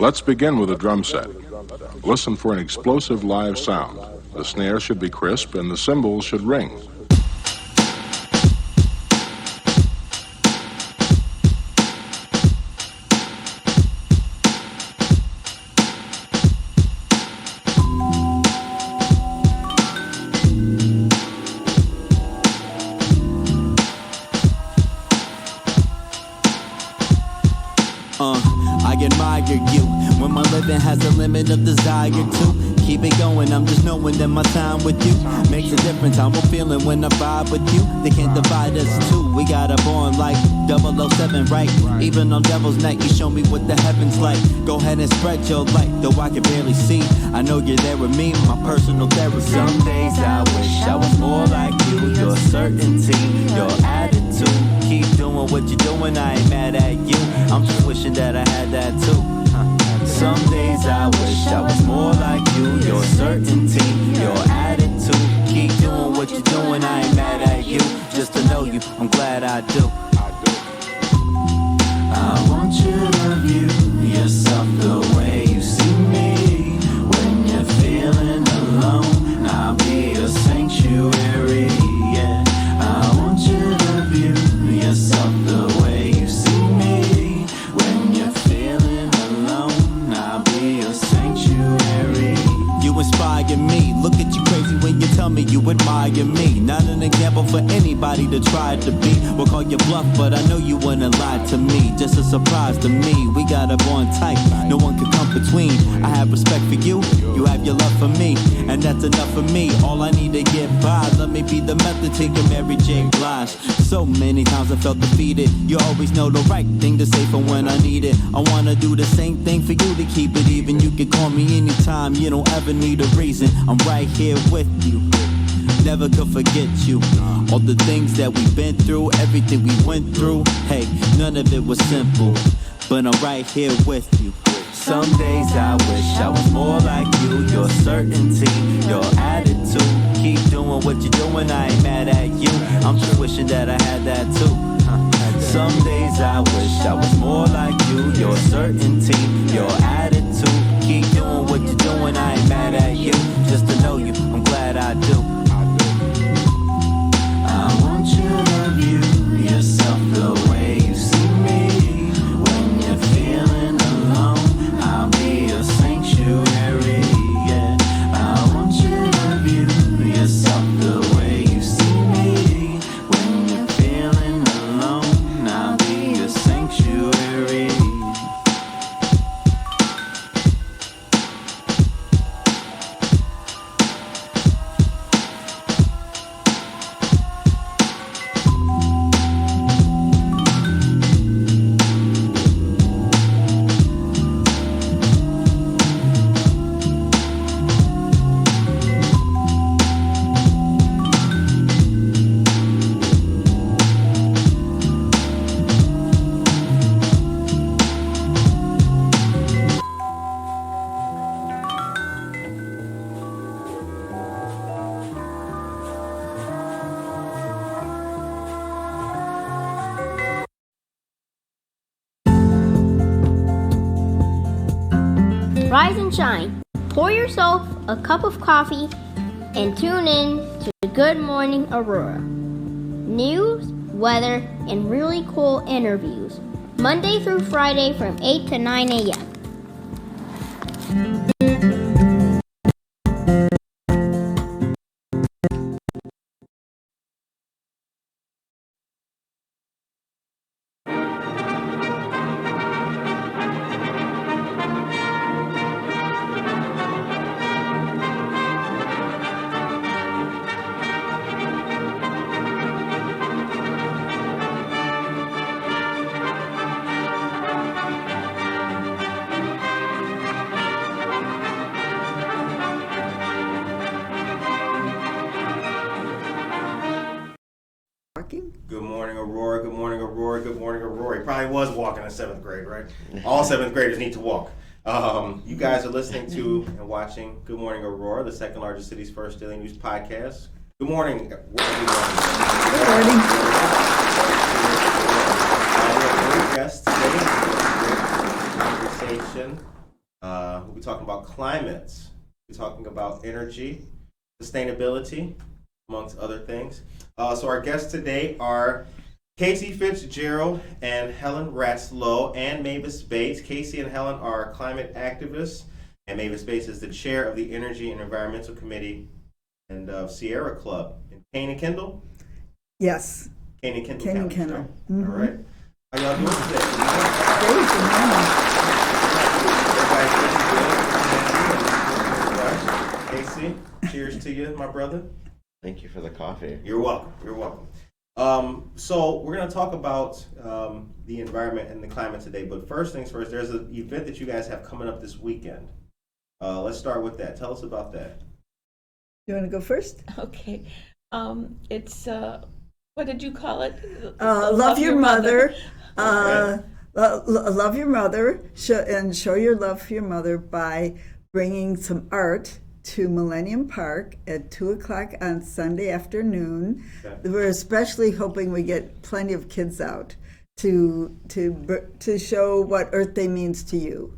Let's begin with a drum set. Listen for an explosive live sound. The snare should be crisp and the cymbals should ring. I admire you when my living has a limit of desire to keep it going. I'm just knowing that my time with you makes a difference. I'm feeling when I vibe with you. They can't divide us two. We got a bond like 007, right? Even on Devil's Night, you show me what the heavens like. Go ahead and spread your light, though I can barely see. I know you're there with me, my personal therapy. Some days I wish I was more like you. Your certainty, your attitude. Keep doing what you're doing, I ain't mad at you. I'm just wishing that I had that too. Some days I wish I was more like you. Your certainty, your attitude. Keep doing what you're doing, I ain't mad at you. Just to know you, I'm glad I do. I want you to view yourself the way you see me. When you're feeling alone, I'll be a sanctuary, yeah. I want you to view yourself the way you see me. When you're feeling alone, I'll be a sanctuary. You inspire me, look at you crazy when you tell me you admire me. Not an example for anybody to try to be. We'll call you bluff, but I know you wouldn't lie to me. Just a surprise to me, we got a bond tight, no one can come between. I have respect for you, you have your love for me, and that's enough for me. All I need to get by, let me be the method to your Mary J. Blige. So many times I felt defeated, you always know the right thing to say for when I need it. I wanna do the same thing for you to keep it even. You can call me anytime, you don't ever need a reason. I'm right here with you, never could forget you. All the things that we've been through, everything we went through, hey, none of it was simple, but I'm right here with you. Some days I wish I was more like you. Your certainty, your attitude. Keep doing what you're doing, I ain't mad at you. I'm just wishing that I had that too. Some days I wish I was more like you. Your certainty, your attitude. Keep doing what you're doing, I ain't mad at you. Just to know you, I'm glad I do. I want you to view yourself the way you see me. When you're feeling alone, I'll be a sanctuary, yeah. I want you to view yourself the way you see me. When you're feeling alone, I'll be a sanctuary. Rise and shine. Pour yourself a cup of coffee and tune in to Good Morning Aurora. News, weather, and really cool interviews. Monday through Friday from 8 to 9 a.m. Good morning, Aurora. Good morning, Aurora. Good morning, Aurora. He probably was walking in 7th grade, right? All 7th graders need to walk. You guys are listening to and watching Good Morning, Aurora, the second largest city's first daily news podcast. Good morning. Good morning. Our guest today, conversation climate. We're talking about energy, sustainability, amongst other things. So our guests today are Casey Fitzgerald and Helen Ratzlow and Mavis Bates. Casey and Helen are climate activists, and Mavis Bates is the chair of the Energy and Environmental Committee and of Sierra Club in Kane and Kendall. Yes. Kane and Kendall. Kane and Counties, Kendall. right? Mhm. All right. How y'all doing today? Great, good morning. Everybody's Casey, cheers to you, my brother. Thank you for the coffee. You're welcome. You're welcome. So we're going to talk about the environment and the climate today. But first things first, there's an event that you guys have coming up this weekend. Let's start with that. Tell us about that. You want to go first? Okay. It's, what did you call it? Love your mother. Okay. Love your mother and show your love for your mother by bringing some art to Millennium Park at 2:00 on Sunday afternoon. Okay. We're especially hoping we get plenty of kids out to show what Earth Day means to you.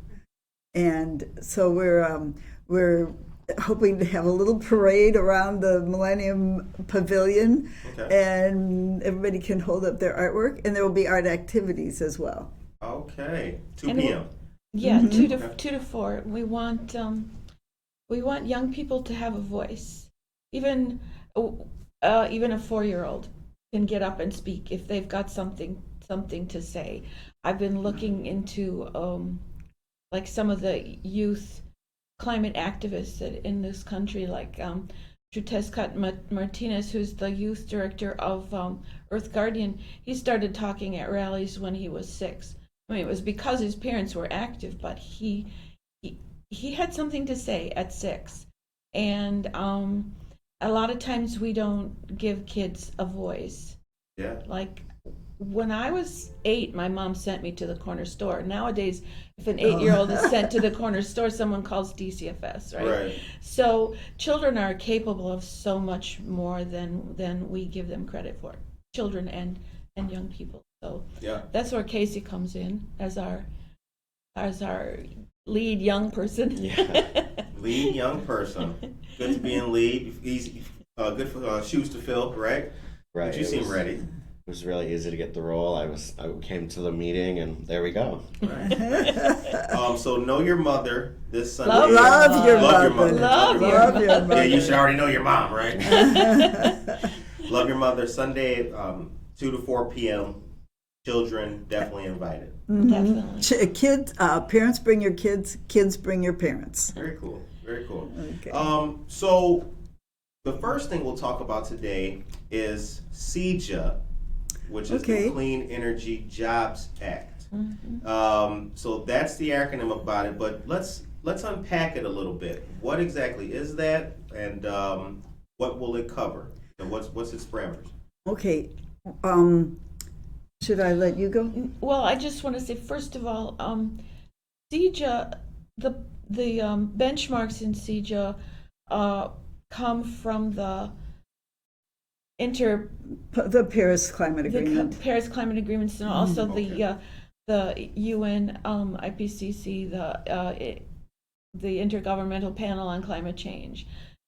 And so we're hoping to have a little parade around the Millennium Pavilion, Okay. and everybody can hold up their artwork, and there will be art activities as well. Okay. 2 And p.m. Yeah, Mhm. 2 to 4. We want young people to have a voice. Even a 4-year-old can get up and speak if they've got something to say. I've been looking into like some of the youth climate activists in this country, like Trutescott Martinez, who's the youth director of Earth Guardian. He started talking at rallies when he was 6. I mean, it was because his parents were active, but he had something to say at 6. And a lot of times we don't give kids a voice. Yeah. Like when I was 8, my mom sent me to the corner store. Nowadays, if an 8-year-old is sent to the corner store, someone calls DCFS, right? Right. So children are capable of so much more than we give them credit for. Children and young people. So Yeah. that's where Casey comes in as our lead young person. Yeah. Lead young person. Good to be in lead. Easy, good for shoes to fill, right? Right. But you seem ready. It was really easy to get the role. I came to the meeting and there we go. So know your mother this Sunday. Love your Love your mother. mother. Love your Love your mother. mother. Yeah, you should already know your mom, right? Love your mother Sunday, 2 to 4 p.m. Children definitely invited. Definitely. Kids, parents bring your kids. Kids bring your parents. Very cool. Very cool. Okay. So the first thing we'll talk about today is CEJA, which is Okay. the Clean Energy Jobs Act. So that's the acronym about it, but let's unpack it a little bit. What exactly is that, and what will it cover, and what's its parameters? Okay. Should I let you go? Well, I just want to say, first of all, CEJA, the benchmarks in CEJA come from the The Paris Climate Agreement. Paris Climate Agreements, and also the UN IPCC, the Intergovernmental Panel on Climate Change.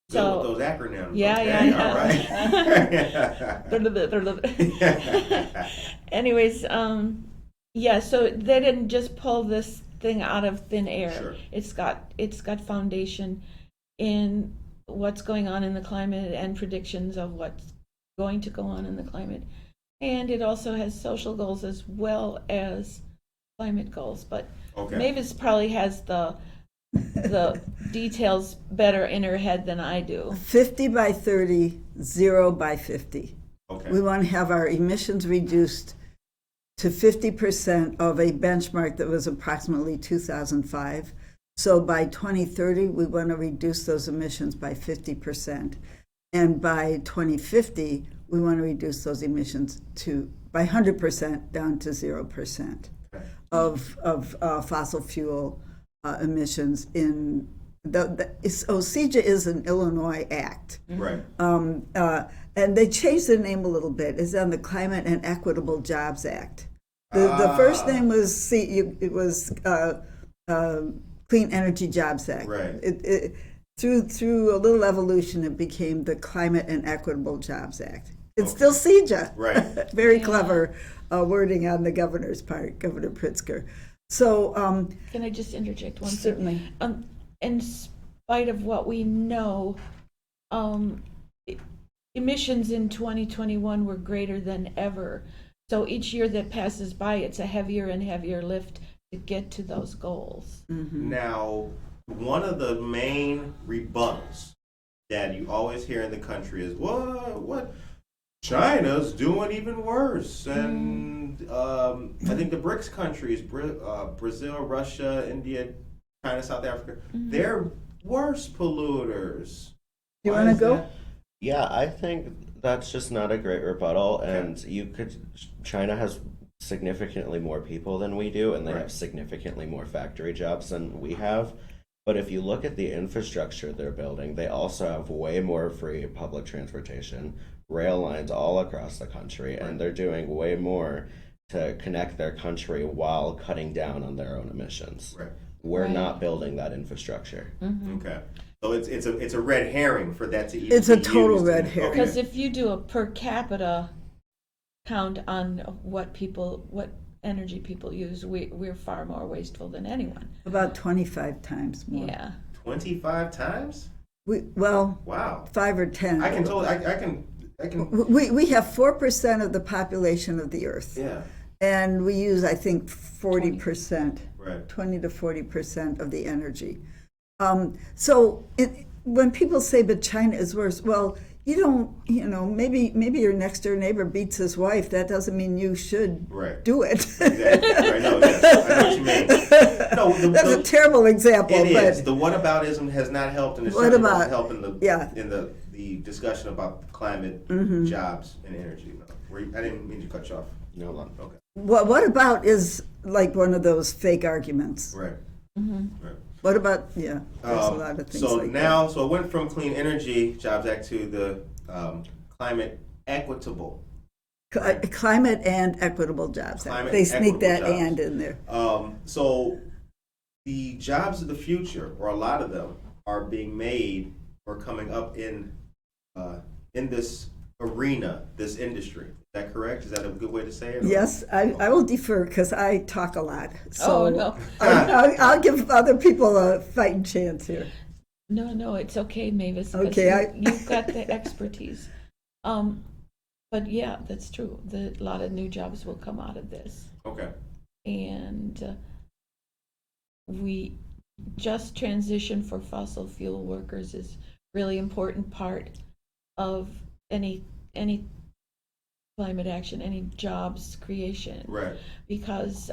Good with those acronyms. Yeah, okay, yeah. All right. Anyways, yeah. So they didn't just pull this thing out of thin air. Sure. It's got foundation in what's going on in the climate and predictions of what's going to go on in the climate, and it also has social goals as well as climate goals. But Okay. Mavis probably has the details better in her head than I do. 50 by 30, 0 by 50. Okay. We want to have our emissions reduced to 50% of a benchmark that was approximately 2005. So by 2030, we want to reduce those emissions by 50%. And by 2050, we want to reduce those emissions by 100% down to 0% of fossil fuel emissions in CEJA is an Illinois act. Right. And they changed the name a little bit. It's on the Climate and Equitable Jobs Act. The first name was Clean Energy Jobs Act. Right. Through a little evolution, it became the Climate and Equitable Jobs Act. It's still CEJA. Right. Very clever wording on the governor's part, Governor Pritzker. So Can I just interject one thing? certainly, In spite of what we know, emissions in 2021 were greater than ever. So each year that passes by, it's a heavier and heavier lift to get to those goals. Now, one of the main rebuttals that you always hear in the country is, what? China's doing even worse. And I think the BRICS countries, Brazil, Russia, India, China, South Africa, they're worse polluters. you Why want to is go? that? Yeah, I think that's just not a great rebuttal. And China has significantly more people than we do, and they have significantly more factory jobs than we have. But if you look at the infrastructure they're building, they also have way more free public transportation, rail lines all across the country, and they're doing way more to connect their country while cutting down on their own emissions. Right. We're not building that infrastructure. Okay. So it's a red herring for that to even It's a be total used. red herring. Because if you do a per capita count on what energy people use, we're far more wasteful than anyone. About 25 times more. Yeah. 25 times? Well, Wow. 5 or 10. I can. We have 4% of the population of the Earth. Yeah. And we use, I think, 40%, Right. 20 to 40% of the energy. When people say, but China is worse, well, maybe your next door neighbor beats his wife. That doesn't mean you should do it. Exactly. Right. No, yes. I know what you mean. No, That's a terrible example. It but is. The whataboutism has not helped, and it What certainly about- doesn't help in the yeah. the discussion about climate, jobs, and energy. No. I didn't mean to cut you off. No, Okay. What about is like one of those fake arguments? Right. Right. What about, there's a lot of things So like now, so it went from Clean Energy Jobs Act to the Climate Equitable. that. Climate and Equitable Jobs Act. Climate They sneak that Equitable and Jobs. in there. So the jobs of the future, or a lot of them, are being made or coming up in this arena, this industry. Is that correct? Is that a good way to say it? or- Yes, I will defer because I talk a lot. So Oh, no. I'll give other people a fighting chance here. No, it's okay, Mavis. 'cause Okay, you've got the expertise. But yeah, that's true. A lot of new jobs will come out of this. Okay. And we just transition for fossil fuel workers is really important part of any climate action, any jobs creation. Right. Because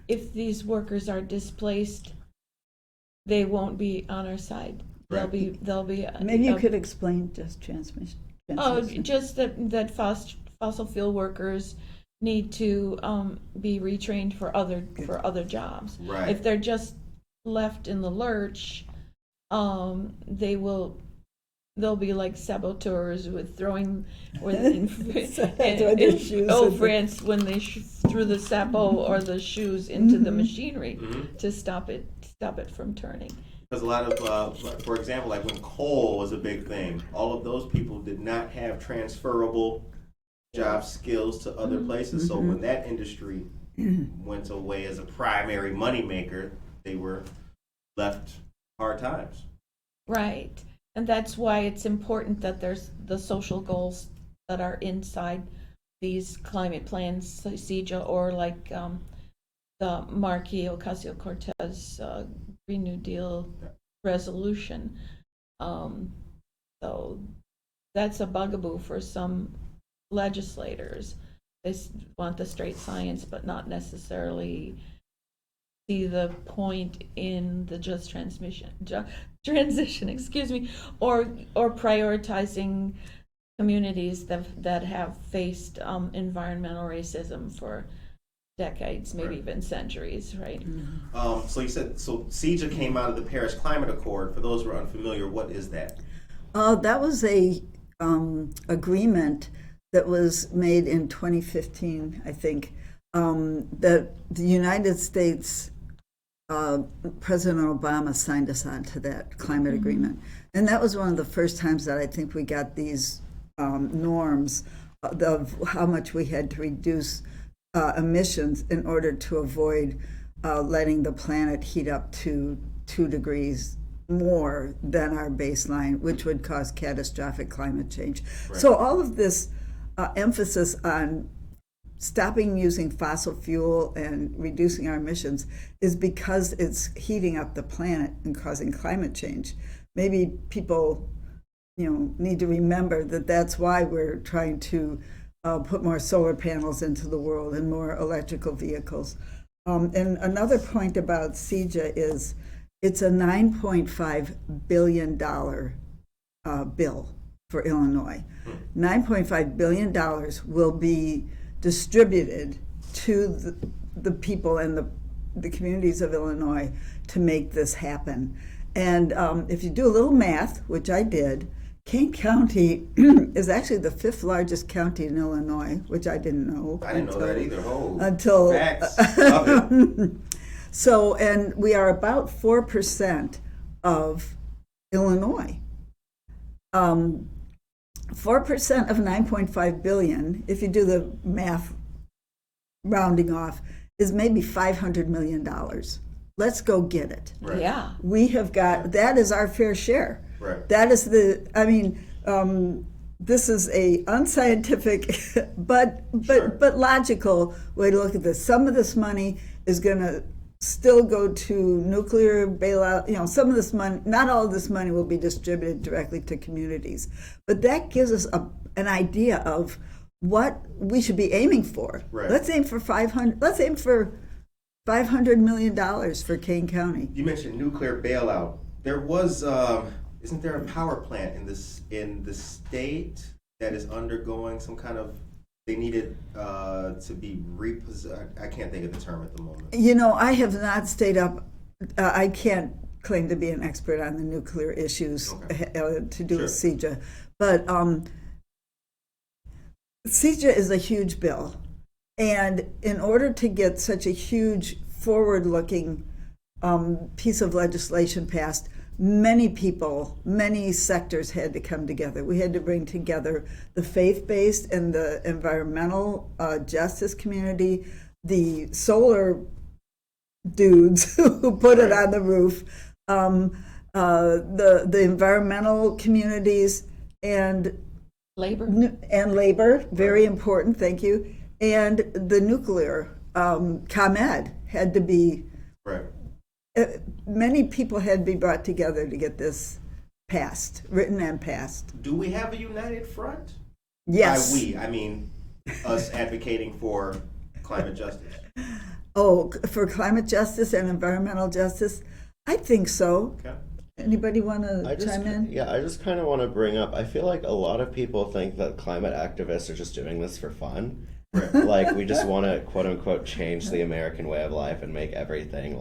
if these workers are displaced, they won't be on our side. Right. They'll be. Maybe you could explain just transmission. Oh, just that fossil fuel workers need to be retrained for other jobs. Right. If they're just left in the lurch, they'll be like saboteurs with throwing in their shoes France when they threw the sapo or the shoes into the machinery to stop it from turning. Because a lot of, for example, like when coal was a big thing, all of those people did not have transferable job skills to other places. So when that industry went away as a primary moneymaker, they were left hard times. Right. And that's why it's important that there's the social goals that are inside these climate plans, so CEJA, or like the Marquis Ocasio-Cortez Green New Deal resolution. So that's a bugaboo for some legislators. They want the straight science, but not necessarily see the point in the just transition, excuse me, or prioritizing communities that have faced environmental racism for decades, maybe even centuries, right? So you said, CEJA came out of the Paris Climate Accord. For those who are unfamiliar, what is that? That was a agreement that was made in 2015, I think, that the United States President Obama signed us on to that climate agreement. And that was one of the first times that I think we got these norms of how much we had to reduce emissions in order to avoid letting the planet heat up to 2 degrees more than our baseline, which would cause catastrophic climate change. Right. So all of this emphasis on stopping using fossil fuel and reducing our emissions is because it's heating up the planet and causing climate change. Maybe people, need to remember that that's why we're trying to put more solar panels into the world and more electrical vehicles. And another point about CEJA is it's a $9.5 billion bill for Illinois. $9.5 billion will be distributed to the people and the communities of Illinois to make this happen. And if you do a little math, which I did, Kane County is actually the 5th largest county in Illinois, which I didn't know. I didn't know that either. Until Facts. Love it. So, and we are about 4% of Illinois. 4% of 9.5 billion, if you do the math rounding off, is maybe $500 million. Let's go get it. Right. Yeah. We have got, that is our fair share. Right. That is this is a unscientific but logical way to look at this. Some of this money is going to still go to nuclear bailout. Some of this money, not all of this money will be distributed directly to communities. But that gives us an idea of what we should be aiming for. Right. Let's aim for $500 million for Kane County. You mentioned nuclear bailout. There was, isn't there a power plant in the state that is undergoing some kind of? They needed to be repossessed. I can't think of the term at the moment. I have not stayed up. I can't claim to be an expert on the nuclear issues to do with CEJA, but CEJA is a huge bill. And in order to get such a huge forward-looking piece of legislation passed, many people, many sectors had to come together. We had to bring together the faith-based and the environmental justice community, the solar dudes who put it on the roof, the environmental communities, and labor, very important, thank you, and the nuclear. ComEd had to be, Right. Many people had to be brought together to get this passed, written and passed. Do we have a united front? Yes. By we, I mean us advocating for climate justice. Oh, for climate justice and environmental justice? I think so. Okay. Anybody want to chime in? Yeah, I just kind of want to bring up, I feel like a lot of people think that climate activists are just doing this for fun. Right. Like, we just want to, quote unquote, change the American way of life and make everything,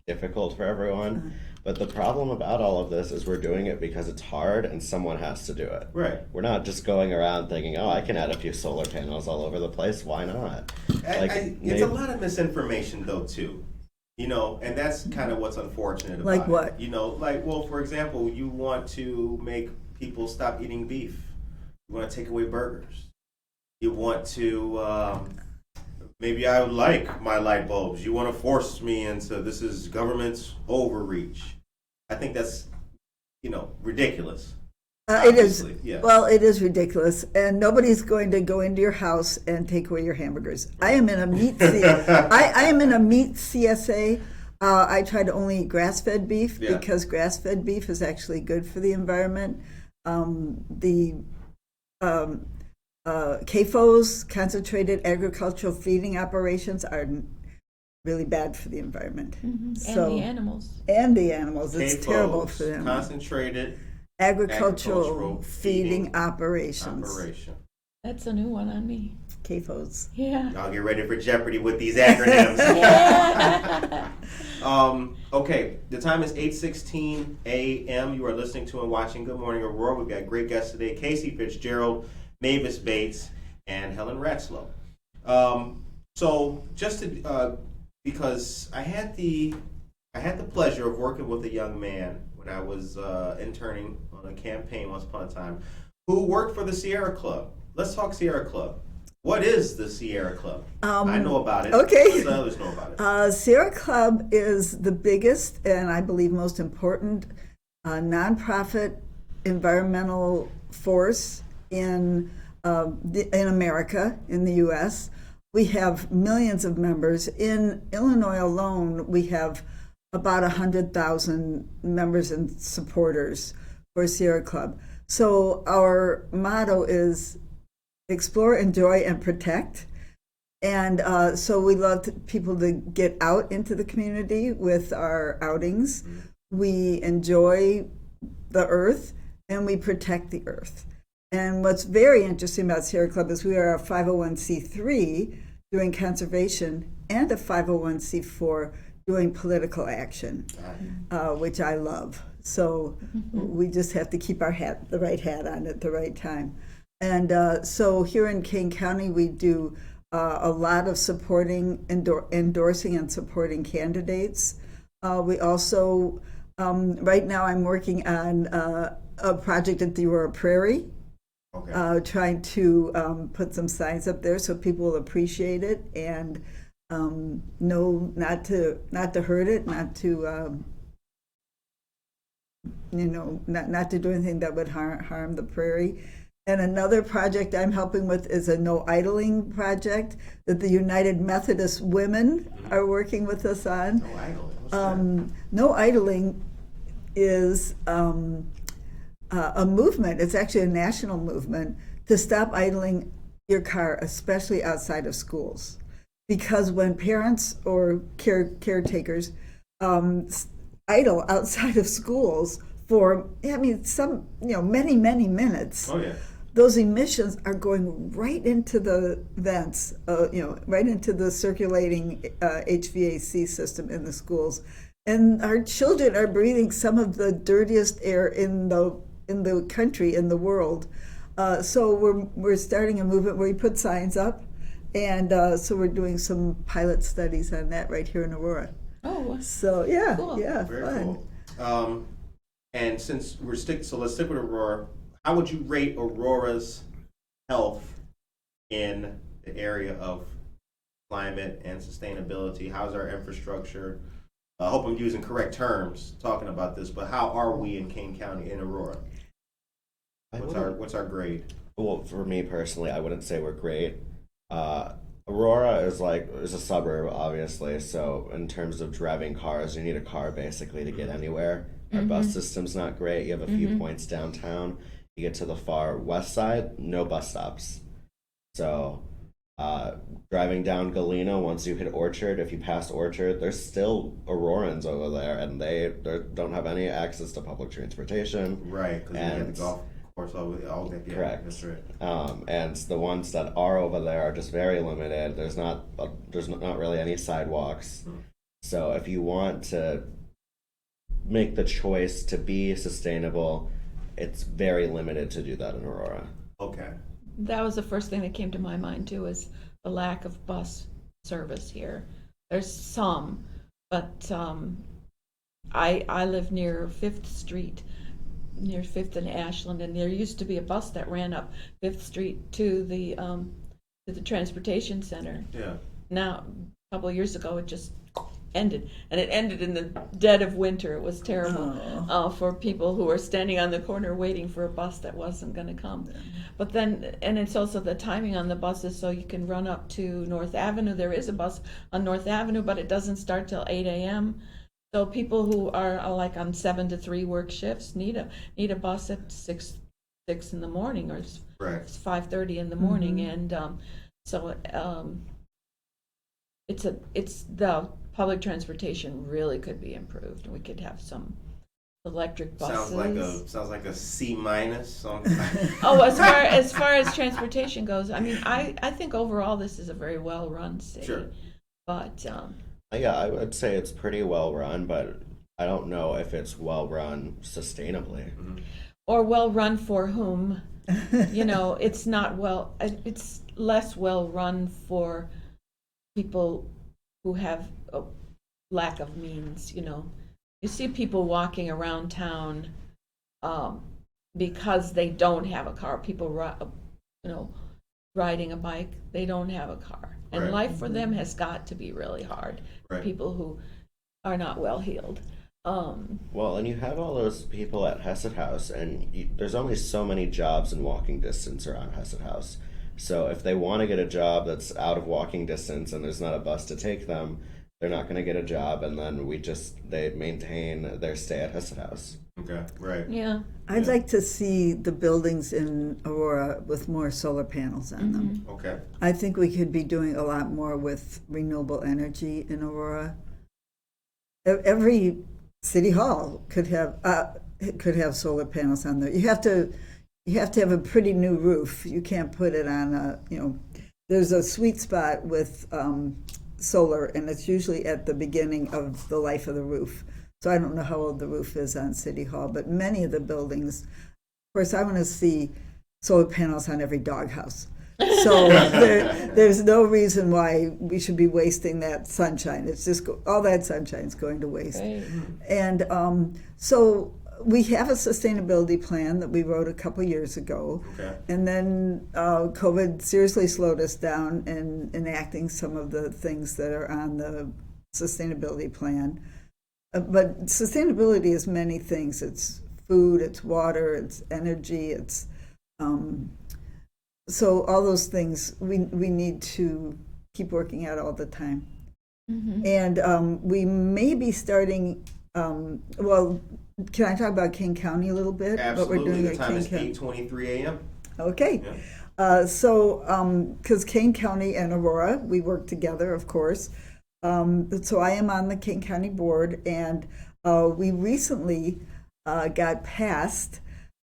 difficult for everyone. But the problem about all of this is we're doing it because it's hard and someone has to do it. Right. We're not just going around thinking, I can add a few solar panels all over the place. Why not? It's a lot of misinformation, though, too. And that's kind of what's unfortunate about Like what? Well, for example, you want to make people stop eating beef. You want to take away burgers. You want to, maybe I like my light bulbs. You want to force me into, this is government's overreach. I think that's, ridiculous. It is. Yeah. Well, it is ridiculous, and nobody's going to go into your house and take away your hamburgers. I am in a meat. I am in a meat CSA. I try to only eat grass-fed beef because grass-fed beef is actually good for the environment. The CAFOs, concentrated agricultural feeding operations, are really bad for the environment. Mm-hmm. So, and the animals. And the animals. It's CAFOs, terrible for them. Concentrated Agricultural feeding operations. That's a new one on me. CAFOs. Yeah. I'll get ready for Jeopardy with these acronyms. Yeah. Okay, the time is 8:16 a.m. You are listening to and watching Good Morning Aurora. We've got great guests today: Casey Fitzgerald, Mavis Bates, and Helen Ratzlow. So just to, because I had the I had the pleasure of working with a young man when I was interning on a campaign once upon a time who worked for the Sierra Club. Let's talk Sierra Club. What is the Sierra Club? I know about it. Okay. Let's let others know about it. Sierra Club is the biggest and I believe most important nonprofit environmental force in America, in the U.S. We have millions of members. In Illinois alone, we have about 100,000 members and supporters for Sierra Club. So our motto is explore, enjoy, and protect. And so we love people to get out into the community with our outings. We enjoy the earth and we protect the earth. And what's very interesting about Sierra Club is we are a 501c3 doing conservation and a 501c4 doing political action, which I love. So we just have to keep our the right hat on at the right time. And so here in Kane County, we do a lot of supporting, endorsing and supporting candidates. We also, right now I'm working on a project at the Aurora Prairie, trying to put some signs up there so people will appreciate it and know not to hurt it, not to not to do anything that would harm the prairie. And another project I'm helping with is a no idling project that the United Methodist Women are working with us on. No idling. What's that? No idling is a movement. It's actually a national movement to stop idling your car, especially outside of schools. Because when parents or caretakers idle outside of schools for, many minutes, those emissions are going right into the vents, right into the circulating HVAC system in the schools. And our children are breathing some of the dirtiest air in the country, in the world. So we're starting a movement where we put signs up. And so we're doing some pilot studies on that right here in Aurora. Oh, so yeah, cool. Yeah, Very fun. cool. And since let's stick with Aurora. How would you rate Aurora's health in the area of climate and sustainability? How's our infrastructure? I hope I'm using correct terms talking about this, but how are we in Kane County, in Aurora? What's our grade? Well, for me personally, I wouldn't say we're great. Aurora is a suburb, obviously. So in terms of driving cars, you need a car basically to get anywhere. Our bus system's not great. You have a few points downtown. You get to the far west side, no bus stops. So driving down Galena, once you hit Orchard, if you pass Orchard, there's still Aurorans over there, and they don't have any access to public transportation. Right, because you get the golf course all day. Yeah, correct. That's right. And the ones that are over there are just very limited. There's not really any sidewalks. So if you want to make the choice to be sustainable, it's very limited to do that in Aurora. Okay. that was the first thing that came to my mind too, is the lack of bus service here. There's some, but I live near 5th Street, near 5th and Ashland, and there used to be a bus that ran up 5th Street to the transportation center. Yeah. Now, a couple of years ago, it just ended, and it ended in the dead of winter. It was terrible for people who were standing on the corner waiting for a bus that wasn't going to come. Yeah. But then, and it's also the timing on the buses, so you can run up to North Avenue. There is a bus on North Avenue, but it doesn't start till 8 a.m. So people who are like on 7 to 3 work shifts need a bus at 6 in the morning, or right. It's 5:30 in the morning, and so it's the public transportation really could be improved. We could have some electric buses. Sounds like a C minus. Oh, as far as transportation goes, I mean, I think overall this is a very well run city. Sure. But yeah, I would say it's pretty well run, but I don't know if it's well run sustainably. Mm-hmm. Or well run for whom? You know, it's not well. It's less well run for people who have lack of means, you know. You see people walking around town because they don't have a car. People, you know, riding a bike, they don't have a car. And Right. life for them has got to be really hard. Right. People who are not well heeled. Well, and you have all those people at Hesed House, and there's only so many jobs in walking distance around Hesed House. So if they want to get a job that's out of walking distance and there's not a bus to take them, they're not going to get a job, and then they maintain their stay at Hesed House. Okay, right. Yeah. I'd like to see the buildings in Aurora with more solar panels on them. Okay. I think we could be doing a lot more with renewable energy in Aurora. Every city hall could have solar panels on there. You have to have a pretty new roof. You can't put it on a, you know, there's a sweet spot with solar, and it's usually at the beginning of the life of the roof. So I don't know how old the roof is on City Hall, but many of the buildings, of course, I want to see solar panels on every doghouse. So there's no reason why we should be wasting that sunshine. It's just all that sunshine is going to waste. Right. And so we have a sustainability plan that we wrote a couple years ago. Okay. And then COVID seriously slowed us down in enacting some of the things that are on the sustainability plan. But sustainability is many things. It's food, it's water, it's energy, it's so all those things we need to keep working at all the time. And we may be starting, well, can I talk about Kane County a little bit? Absolutely. What we're doing The at time Kane is County. 8:23 a.m. Okay. Yeah. So, because Kane County and Aurora, we work together, of course. So I am on the Kane County Board, and we recently got passed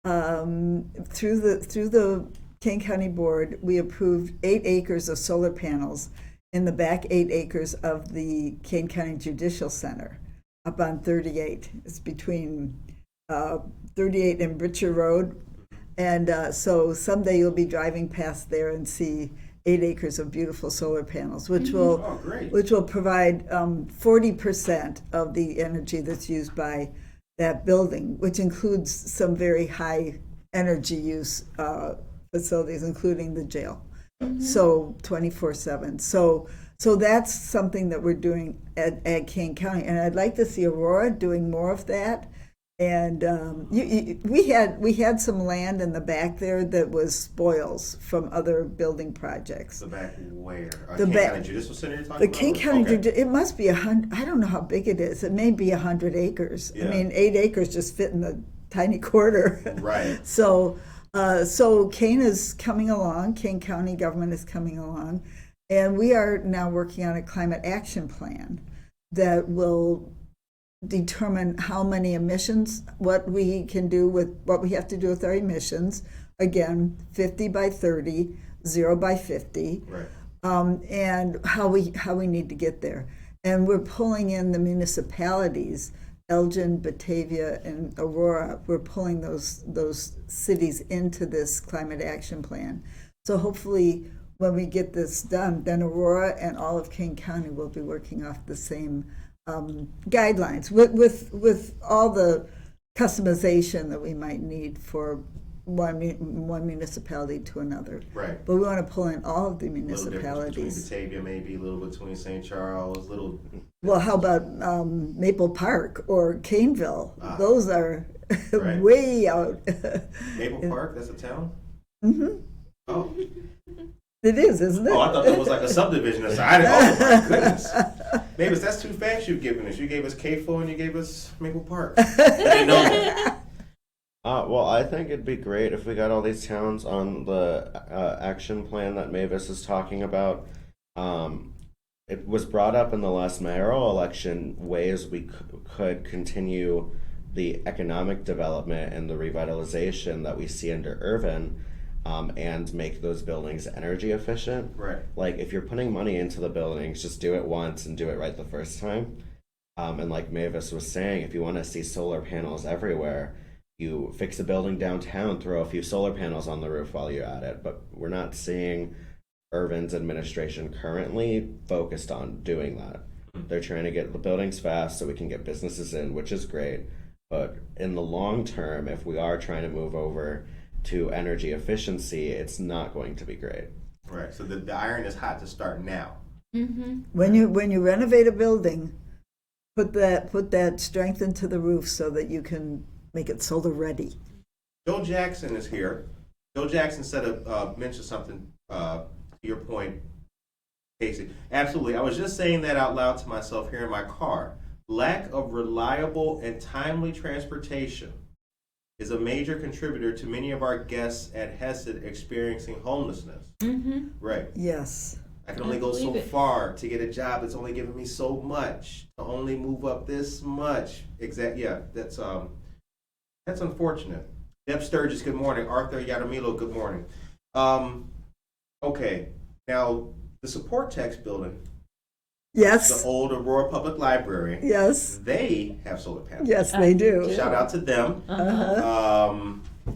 through the Kane County Board. We approved 8 acres of solar panels in the back 8 acres of the Kane County Judicial Center up on 38. It's between 38 and Britcher Road. And so someday you'll be driving past there and see 8 acres of beautiful solar panels, which Oh, great. will provide 40% of the energy that's used by that building, which includes some very high energy use facilities, including the jail. So 24/7. So that's something that we're doing at Kane County, and I'd like to see Aurora doing more of that. And we had some land in the back there that was spoils from other building projects. The back where? The Kane back- County Judicial Center you're talking The about? King County, Okay. it must be 100. I don't know how big it is. It may be 100 acres. Yeah. I mean, 8 acres just fit in the tiny quarter. Right. So Kane is coming along. Kane County government is coming along, and we are now working on a climate action plan that will determine how many emissions, what we can do with what we have to do with our emissions. Again, 50 by 30, 0 by 50. Right. And how we need to get there. And we're pulling in the municipalities, Elgin, Batavia, and Aurora. We're pulling those cities into this climate action plan. So hopefully when we get this done, then Aurora and all of Kane County will be working off the same guidelines with all the customization that we might need for one municipality to another. Right. But we want to pull in all of the A little difference between municipalities. Batavia, maybe a little between St. Charles, little. Well, how about Maple Park or Caneville? Ah. Those are Right. way out. Maple Park, that's a town? Hmm. Oh. It is, isn't it? Oh, I thought that was like a subdivision. Oh my goodness. Mavis, that's too fast you've given us. You gave us CAFO and you gave us Maple Park. I didn't know that. Well, I think it'd be great if we got all these towns on the action plan that Mavis is talking about. It was brought up in the last mayoral election ways we could continue the economic development and the revitalization that we see under Irvin, and make those buildings energy efficient. Right. Like, if you're putting money into the buildings, just do it once and do it right the first time. And like Mavis was saying, if you want to see solar panels everywhere, you fix a building downtown, throw a few solar panels on the roof while you're at it. But we're not seeing Irvin's administration currently focused on doing that. They're trying to get the buildings fast so we can get businesses in, which is great. But in the long term, if we are trying to move over to energy efficiency, it's not going to be great. Right. So the iron is hot to start now. Mm-hmm. When you renovate a building, put that strength into the roof so that you can make it solar ready. Joe Jackson is here. Joe Jackson mentioned something to your point, Casey. Absolutely. I was just saying that out loud to myself here in my car. Lack of reliable and timely transportation is a major contributor to many of our guests at Hesed experiencing homelessness. Mm-hmm. Right. Yes. I can only go so far to get a job that's only giving me so much, to only move up this much. Yeah, that's unfortunate. Deb Sturgis, good morning. Arthur Yadamilo, good morning. Okay, now the support text building, Yes. the old Aurora Public Library, Yes. they have solar panels. Yes, they do. Shout out to them.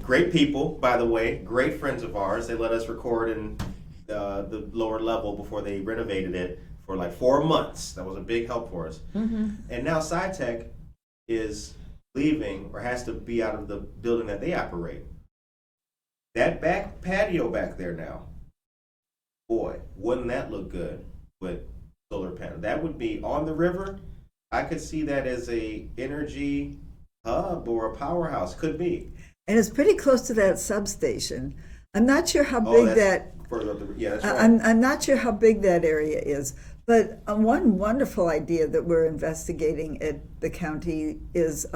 Great people, by the way, great friends of ours. They let us record in the lower level before they renovated it for like 4 months. That was a big help for us. Mm-hmm. And now SciTech is leaving or has to be out of the building that they operate. That back patio back there now, boy, wouldn't that look good with solar panel? That would be on the river. I could see that as a energy hub or a powerhouse. Could be. And it's pretty close to that substation. I'm not sure how Oh, big that. further up the, yeah, that's right. I'm not sure how big that area is, but one wonderful idea that we're investigating at the county is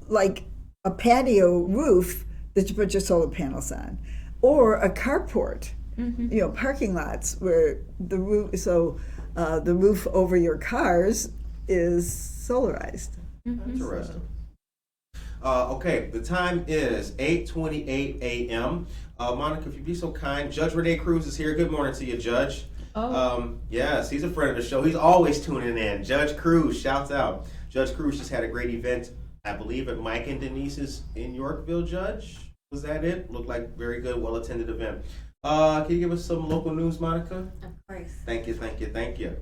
like a patio roof that you put your solar panels on, or a carport. Mm-hmm. Parking lots where the roof, the roof over your cars is solarized. Mm-hmm. Interesting. Okay, the time is 8:28 a.m. Monica, if you'd be so kind, Judge Renee Cruz is here. Good morning to you, Judge. Oh. Yes, he's a friend of the show. He's always tuning in. Judge Cruz, shouts out. Judge Cruz just had a great event, I believe, at Mike and Denise's in Yorkville, Judge. Was that it? Looked like very good, well-attended event. Can you give us some local news, Monica? Of course. Thank you, thank you, thank you.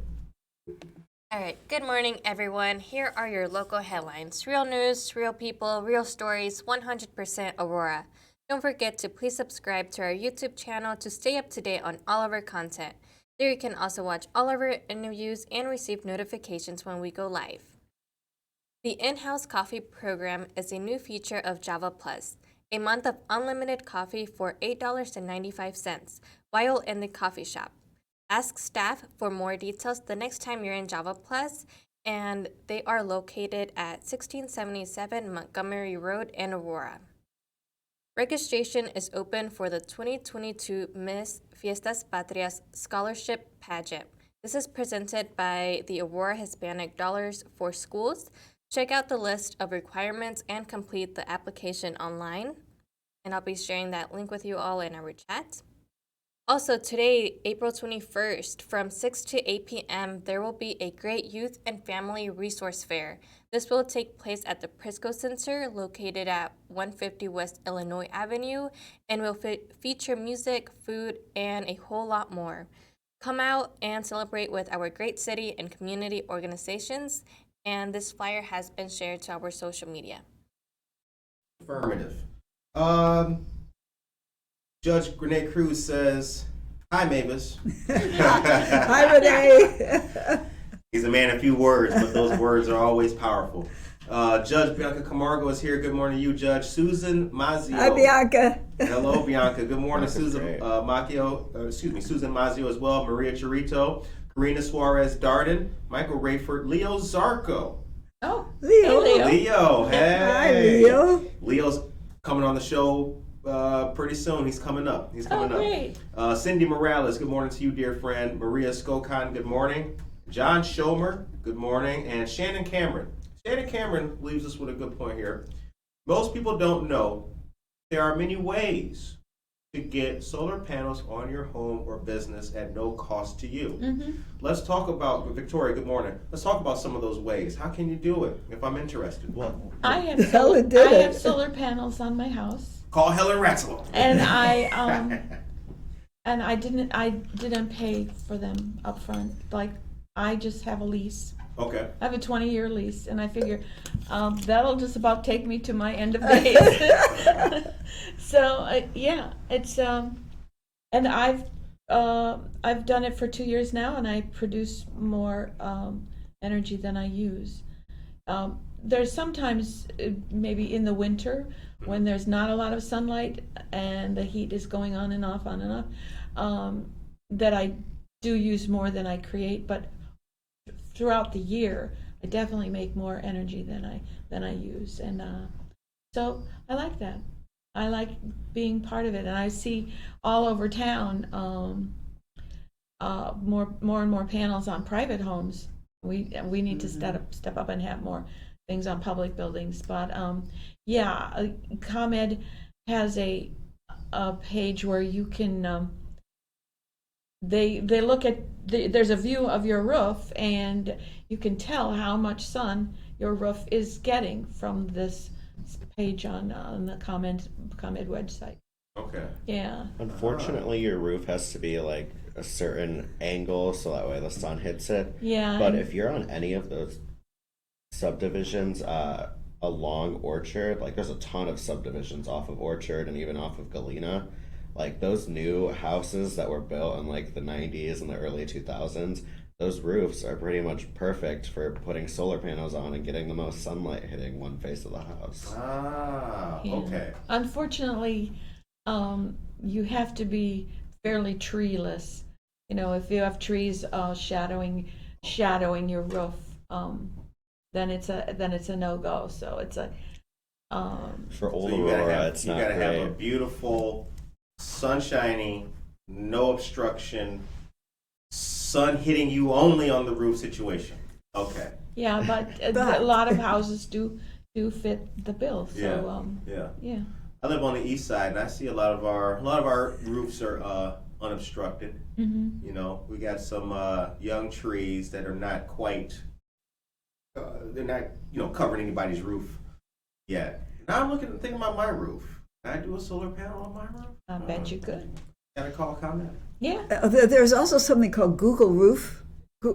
All right, good morning, everyone. Here are your local headlines. Real news, real people, real stories, 100% Aurora. Don't forget to please subscribe to our YouTube channel to stay up to date on all of our content. There you can also watch all of our interviews and receive notifications when we go live. The in-house coffee program is a new feature of Java Plus, a month of unlimited coffee for $8.95 while in the coffee shop. Ask staff for more details the next time you're in Java Plus, and they are located at 1677 Montgomery Road in Aurora. Registration is open for the 2022 Miss Fiestas Patrias Scholarship Pageant. This is presented by the Aurora Hispanic Dollars for Schools. Check out the list of requirements and complete the application online. And I'll be sharing that link with you all in our chat. Also, today, April 21st, from 6 to 8 p.m., there will be a great youth and family resource fair. This will take place at the Prisco Center, located at 150 West Illinois Avenue, and will feature music, food, and a whole lot more. Come out and celebrate with our great city and community organizations, and this flyer has been shared to our social media. Affirmative. Judge Renee Cruz says, "Hi, Mavis." Hi, Renee. He's a man of few words, but those words are always powerful. Judge Bianca Camargo is here. Good morning to you, Judge. Susan Mazio. Hi, Bianca. Hello, Bianca. Good morning, That's Susan great. Susan Mazio as well. Maria Chirito, Karina Suarez Darden, Michael Rayford, Leo Zarco. Oh, Leo. Hey, Leo. Leo, hey. Hi, Leo. Leo's coming on the show pretty soon. He's coming up. Oh, great. Cindy Morales, good morning to you, dear friend. Maria Skokon, good morning. John Schomer, good morning. And Shannon Cameron. Shannon Cameron leaves us with a good point here. Most people don't know there are many ways to get solar panels on your home or business at no cost to you. Mm-hmm. Let's talk about, Victoria, good morning. Let's talk about some of those ways. How can you do it if I'm interested? Well, I have Helen did I it. have solar panels on my house, Call Helen Ratzlow. and I didn't pay for them up front. Like I just have a lease. Okay. I have a 20-year lease, and I figure that'll just about take me to my end of days. So yeah, it's and I've done it for 2 years now, and I produce more energy than I use. There's sometimes maybe in the winter when there's not a lot of sunlight and the heat is going on and off, that I do use more than I create, but throughout the year I definitely make more energy than I use, and so I like that. I like being part of it, and I see all over town more and more panels on private homes. We need to step up and have more things on public buildings, but yeah, ComEd has a page where you can they look at there's a view of your roof, and you can tell how much sun your roof is getting from this page on the ComEd website. Okay. Yeah. Unfortunately, your roof has to be like a certain angle so that way the sun hits it. Yeah. But if you're on any of those subdivisions along Orchard, like there's a ton of subdivisions off of Orchard and even off of Galena. Like those new houses that were built in like the 90s and the early 2000s, those roofs are pretty much perfect for putting solar panels on and getting the most sunlight hitting one face of the house. Ah, Yeah. okay. Unfortunately, you have to be fairly treeless. You know, if you have trees shadowing your roof, then it's a no-go. So it's a For old So you gotta Aurora, have, it's you not gotta have a great. beautiful, sunshiny, no obstruction, sun hitting you only on the roof situation. Okay. yeah, but a lot of houses do fit the bill. So Yeah. yeah. I live on the east side, and I see a lot of our roofs are unobstructed. Mm-hmm. You know, we got some young trees that are not quite. They're not, covering anybody's roof yet. Now I'm thinking about my roof. Can I do a solar panel on my roof? I bet you could. Gotta call comment. Yeah. There's also something called Google Roof,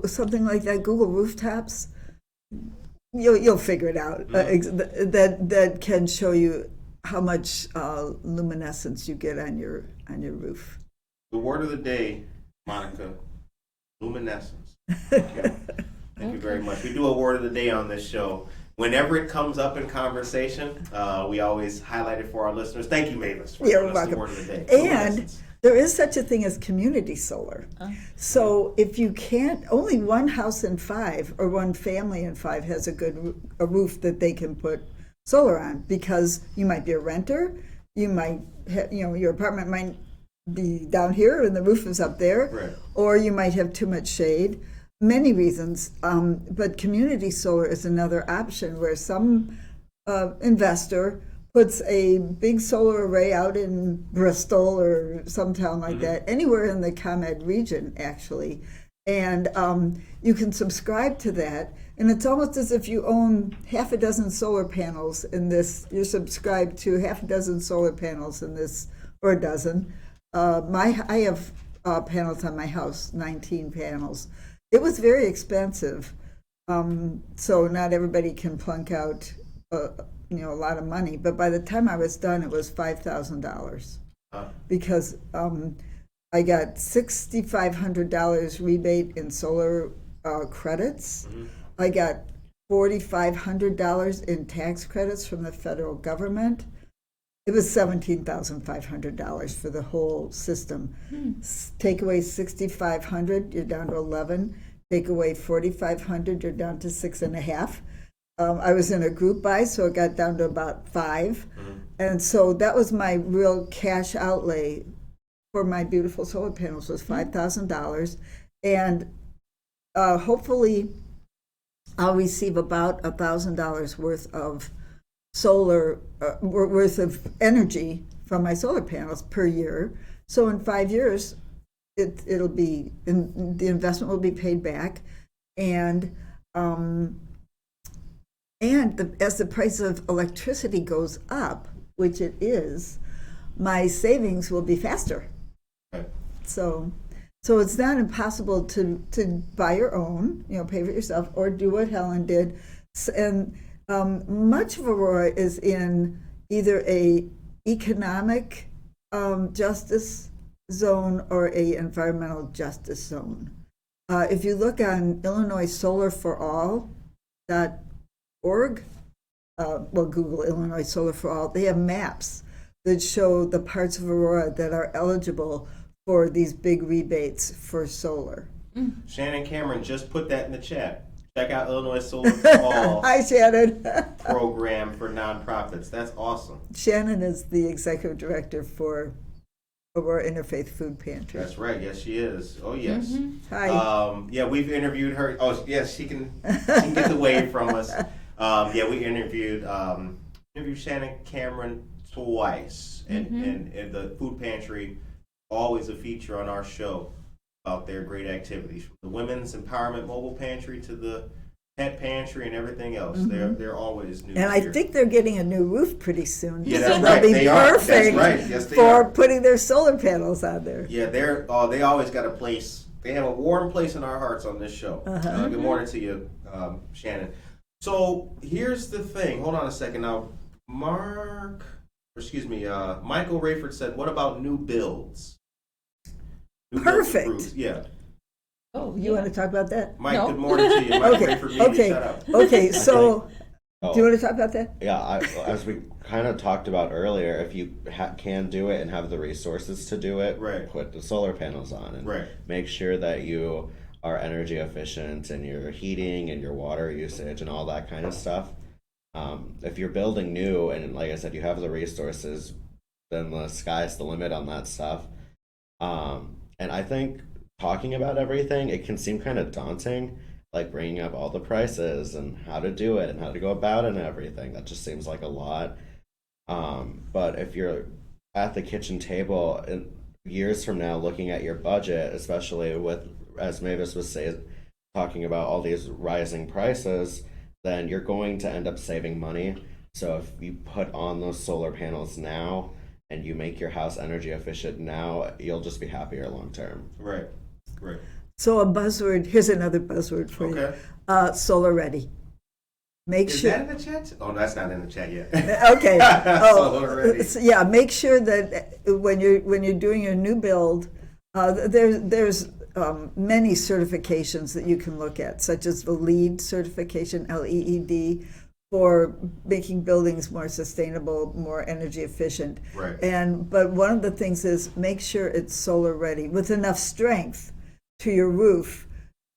something like that, Google Rooftops. You'll figure it out. That can show you how much luminescence you get on your roof. The word of the day, Monica, luminescence. Okay. Thank you very much. We do a word of the day on this show. Whenever it comes up in conversation, we always highlight it for our listeners. Thank you, Mavis, for You're giving us the welcome. word of the day. And Luminescence. there is such a thing as community solar. So if you can't, only one house in 5 or one family in 5 has a roof that they can put solar on, because you might be a renter, you might your apartment might be down here and the roof is up there, Right. or you might have too much shade. Many reasons, but community solar is another option where some investor puts a big solar array out in Bristol or some town like that, anywhere in the ComEd region actually, and you can subscribe to that, and it's almost as if you own half a dozen solar panels in this. You're subscribed to half a dozen solar panels in this, or a dozen. I have panels on my house, 19 panels. It was very expensive, so not everybody can plunk out a lot of money. But by the time I was done, it was $5,000 because I got $6,500 rebate in solar credits. I got $4,500 in tax credits from the federal government. It was $17,500 for the whole system. Take away $6,500, you're down to 11. Take away $4,500, you're down to 6.5. I was in a group buy, so it got down to about 5. And so that was my real cash outlay for my beautiful solar panels, was $5,000. And hopefully I'll receive about $1,000 worth of solar worth of energy from my solar panels per year. So in 5 years, it'll be the investment will be paid back, and as the price of electricity goes up, which it is, my savings will be faster. Right. So So it's not impossible to buy your own, pay for it yourself, or do what Helen did. And much of Aurora is in either a economic justice zone or a environmental justice zone. If you look on IllinoisSolarForAll.org, Google Illinois Solar for All, they have maps that show the parts of Aurora that are eligible for these big rebates for solar. Shannon Cameron just put that in the chat. Check out Illinois Solar for All. Hi, Shannon. program for nonprofits. That's awesome. Shannon is the executive director for Aurora Interfaith Food Pantry. That's right. Yes, she is. Oh, yes. Hi. Yeah, we've interviewed her. Oh, yes, she can get the wave from us. Yeah, we interviewed Shannon Cameron twice, and the food pantry, always a feature on our show about their great activities, from the women's empowerment mobile pantry to the pet pantry and everything else. They're always new. And I think they're getting a new roof pretty soon. Yeah, so that's they'll right. be They are. perfect That's right. Yes, they for are. putting their solar panels on there. Yeah, they always got a place. They have a warm place in our hearts on this show. Good morning to you, Shannon. So here's the thing. Hold on a second now. Michael Rayford said, "What about new builds?" New builds of Perfect. roofs. Yeah. Oh, You want to talk about that? Mike, No. good morning to you. Mike Rayford, media, shut up. Okay. So, Oh, do you want to talk about that? yeah, as we kind of talked about earlier, if you can do it and have the resources to do it, Right. put the solar panels on and Right. make sure that you are energy efficient in your heating and your water usage and all that kind of stuff. If you're building new and, like I said, you have the resources, then the sky's the limit on that stuff. And I think talking about everything, it can seem kind of daunting, like bringing up all the prices and how to do it and how to go about it and everything. That just seems like a lot. But if you're at the kitchen table in years from now looking at your budget, especially with, as Mavis was talking about all these rising prices, then you're going to end up saving money. So if you put on those solar panels now and you make your house energy efficient now, you'll just be happier long term. Right. Right. So a buzzword. Here's another buzzword for Okay. you. Solar ready. Make Is sure. that in the chat? Oh, that's not in the chat yet. Okay. Solar ready. So, yeah. Make sure that when you're doing your new build, there's many certifications that you can look at, such as the LEED certification, LEED, for making buildings more sustainable, more energy efficient. Right. But one of the things is make sure it's solar ready with enough strength to your roof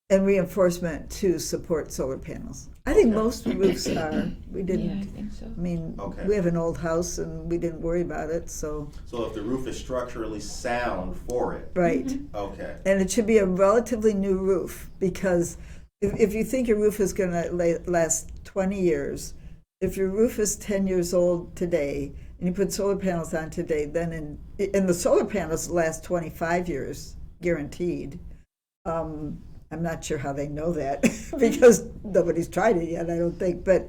and reinforcement to support solar panels. I think most roofs are. We didn't. Yeah, I think so. I mean, Okay. we have an old house and we didn't worry about it, so, So if the roof is structurally sound for it. right. Okay. And it should be a relatively new roof, because if you think your roof is going to last 20 years, if your roof is 10 years old today and you put solar panels on today, then and the solar panels last 25 years, guaranteed. I'm not sure how they know that because nobody's tried it yet, I don't think. But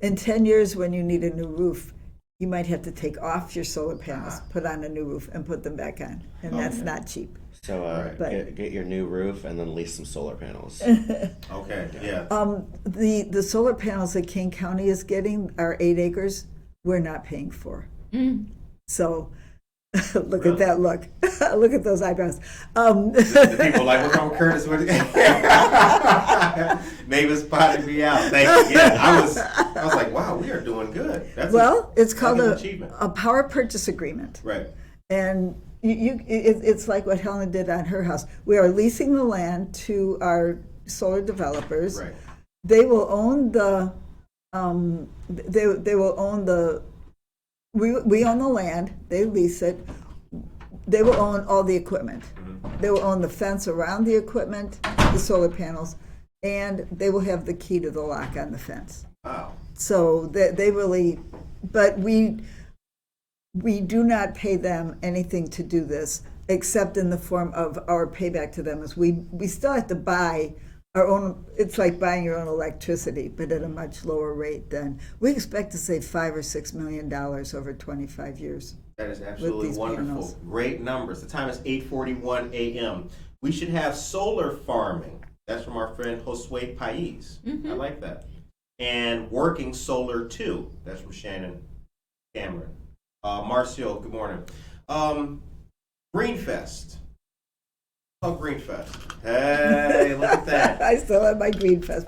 in 10 years, when you need a new roof, you might have to take off your solar panels, put on a new roof, and put them back on. And that's not cheap. So But- get your new roof and then lease some solar panels. Okay. Yeah. The solar panels that King County is getting are 8 acres. We're not paying for. So look at that look. Look at those eyebrows. The people like, what's wrong with Curtis? Mavis spotted me out. Thank you. Yeah, I was like, wow, we are doing good. That's It's called an achievement. a power purchase agreement. Right. And it's like what Helen did on her house. We are leasing the land to our solar developers. Right. They will own the. They will own the. We own the land. They lease it. They will own all the equipment. They will own the fence around the equipment, the solar panels, and they will have the key to the lock on the fence. Wow. So they really, but we do not pay them anything to do this, except in the form of our payback to them is we still have to buy our own. It's like buying your own electricity, but at a much lower rate than we expect to save $5 or $6 million over 25 years. That is absolutely these wonderful. panels. Great numbers. The time is 8:41 a.m. We should have solar farming. That's from our friend Josue Pais. I like that. And working solar too. That's from Shannon Cameron. Marcio, good morning. Greenfest. Oh, Greenfest. Hey, look at that. I still have my Greenfest.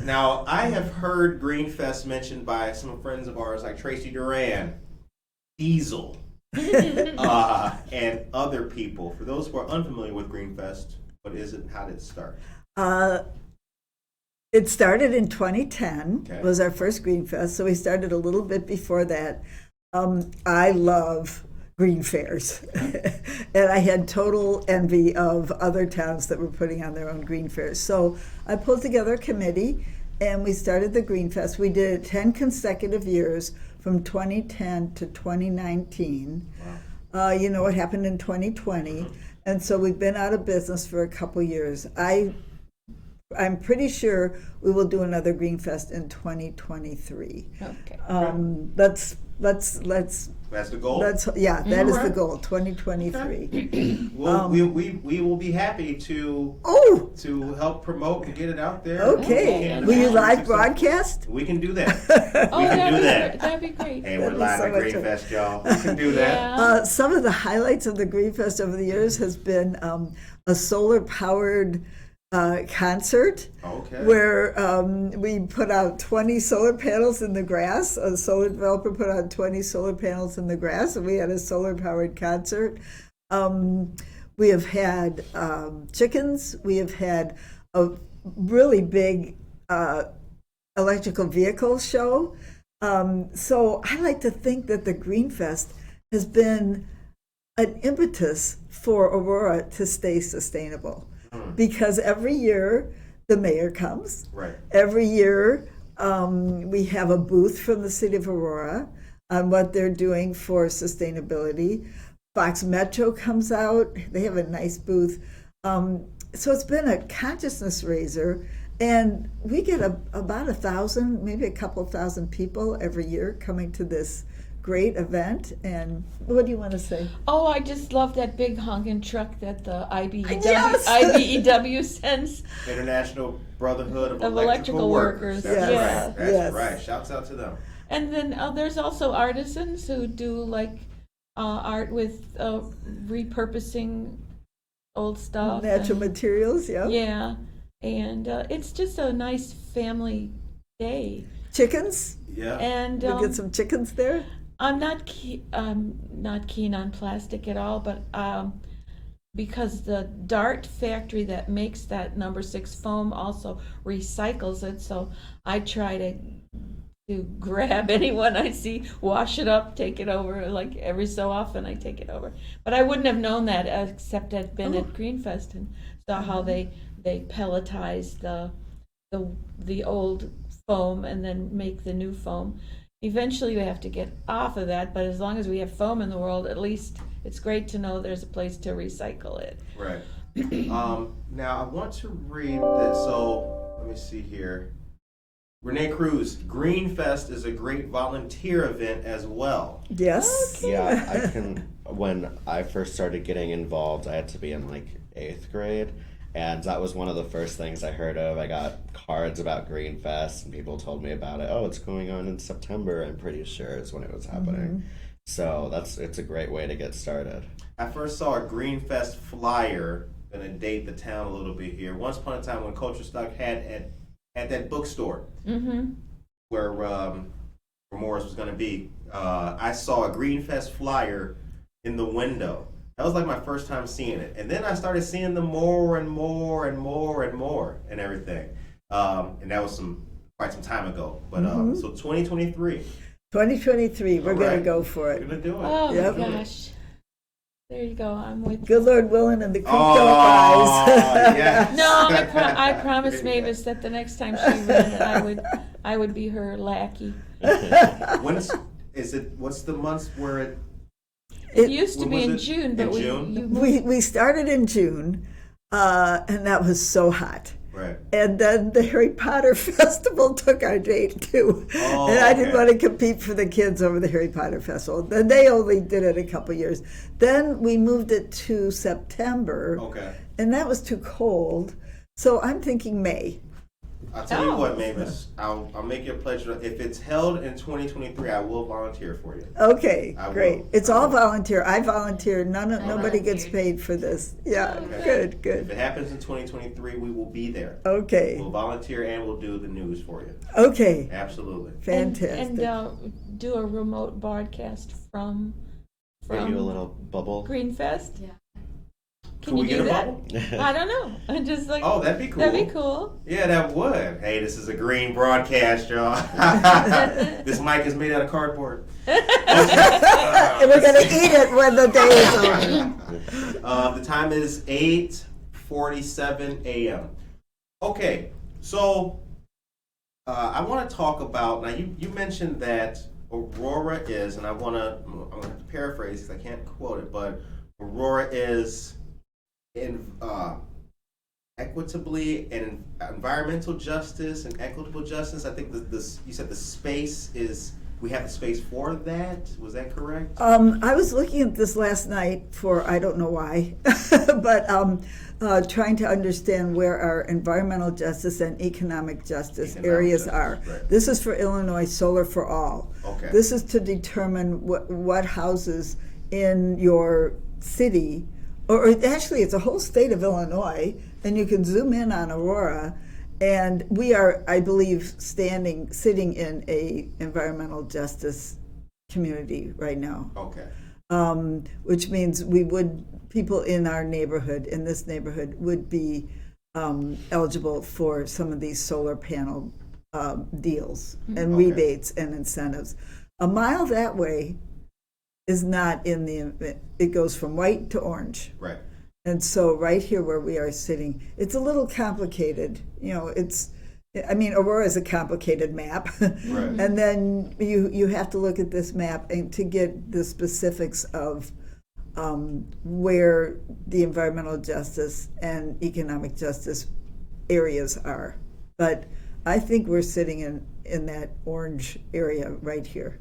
Now, I have heard Greenfest mentioned by some friends of ours like Tracy Duran, Diesel, and other people. For those who are unfamiliar with Greenfest, what is it and how did it start? It started in 2010, Okay. was our first Greenfest, so we started a little bit before that. I love green fairs, and I had total envy of other towns that were putting on their own green fairs. So I pulled together a committee, and we started the Greenfest. We did it 10 consecutive years from 2010 to 2019. Wow. You know what happened in 2020, and so we've been out of business for a couple years. I'm pretty sure we will do another Greenfest in 2023. Okay. That's the goal. That is the Alright. goal, 2023. Well, we will be happy to Oh, help promote and get it out there. okay. And Will you be live successful. broadcast? We can do that. Oh, We can do that. that'd be great. Hey, we're That'd be live so at much fun. Greenfest, y'all. We can do that. Yeah. Some of the highlights of the Greenfest over the years has been a solar-powered concert Okay. where we put out 20 solar panels in the grass. A solar developer put out 20 solar panels in the grass, and we had a solar-powered concert. We have had chickens. We have had a really big electrical vehicle show. So I like to think that the Greenfest has been an impetus for Aurora to stay sustainable. Because every year the mayor comes. Right. Every year we have a booth from the City of Aurora on what they're doing for sustainability. Fox Metro comes out. They have a nice booth. So it's been a consciousness raiser. And we get about 1,000, maybe a couple thousand people every year coming to this great event. And what do you want to say? Oh, I just love that big honking truck that the IBEW, Yes! IBEW sends. International Brotherhood of Electrical Workers. That's Yes. right. That's Yes. right. Shouts out to them. And then there's also artisans who do like art with repurposing old stuff. Natural and- materials, yeah. Yeah, and it's just a nice family day. Chickens. Yeah. And We get some chickens there. I'm not not keen on plastic at all, but because the Dart factory that makes that number 6 foam also recycles it, so I try to grab anyone I see, wash it up, take it over. Like every so often, I take it over. But I wouldn't have known that except I'd been at Greenfest and saw how they pelletize the old foam and then make the new foam. Eventually we have to get off of that, but as long as we have foam in the world, at least it's great to know there's a place to recycle it. Right. Now I want to read this. So let me see here. Renee Cruz, Greenfest is a great volunteer event as well. Yes. Yeah, I can. When I first started getting involved, I had to be in like 8th grade, and that was one of the first things I heard of. I got cards about Greenfest, and people told me about it. Oh, it's going on in September. I'm pretty sure is when it was happening. So it's a great way to get started. I first saw a Greenfest flyer. Gonna date the town a little bit here. Once upon a time, when Culture Stock had that bookstore where Morris was gonna be, I saw a Greenfest flyer in the window. That was like my first time seeing it, and then I started seeing them more and more and more and more and everything. And that was quite some time ago. But so 2023. 2023, we're All going to right. go for We're it. gonna do it. Oh Yep. my gosh. There you go. I'm with you. Good Lord willing, and the creek Oh, don't rise. yes. No, I promised Mavis that the next time she ran, I would be her lackey. What's the months where it? It used to when be was in it? June, but In June? you moved. We started in June, and that was so hot. Right. And then the Harry Potter Festival took our date too. Oh, and I didn't okay. want to compete for the kids over the Harry Potter Festival. Then they only did it a couple years. Then we moved it to September. Okay. And that was too cold. So I'm thinking May. I'll tell you Oh. what, Mavis. I'll make you a pledge. If it's held in 2023, I will volunteer for you. Okay, I great. will. It's I all will. volunteer. I volunteer. Nobody gets volunteered. paid for this. Yeah, Okay. good, If good. it happens in 2023, we will be there. Okay, We'll volunteer and we'll do the news for you. okay, Absolutely. fantastic. And do a remote broadcast from Maybe a little bubble. Greenfest. Yeah. Can Could we you get do a that? bubble? I don't know. I'm just like, Oh, that'd be cool. that'd be cool. Yeah, that would. Hey, this is a green broadcast, y'all. This mic is made out of cardboard. And we're gonna eat it when the day is over. The time is 8:47 a.m. Okay, so I want to talk about, now you mentioned that Aurora is, and I'm gonna have to paraphrase because I can't quote it, but Aurora is in equitably and environmental justice and equitable justice. I think you said the space is, we have the space for that. Was that correct? I was looking at this last night for, I don't know why, but trying to understand where our environmental justice and economic justice Economic areas justice, are. right. This is for Illinois Solar for All. Okay. This is to determine what houses in your city, or actually it's a whole state of Illinois, and you can zoom in on Aurora. And we are, I believe, sitting in a environmental justice community right now, Okay. which means people in our neighborhood, in this neighborhood, would be eligible for some of these solar panel deals and Okay. rebates and incentives. A mile that way is not in it goes from white to orange. Right. And so right here where we are sitting, it's a little complicated. Aurora is a complicated map. Right. And then you have to look at this map and to get the specifics of where the environmental justice and economic justice areas are. But I think we're sitting in that orange area right here.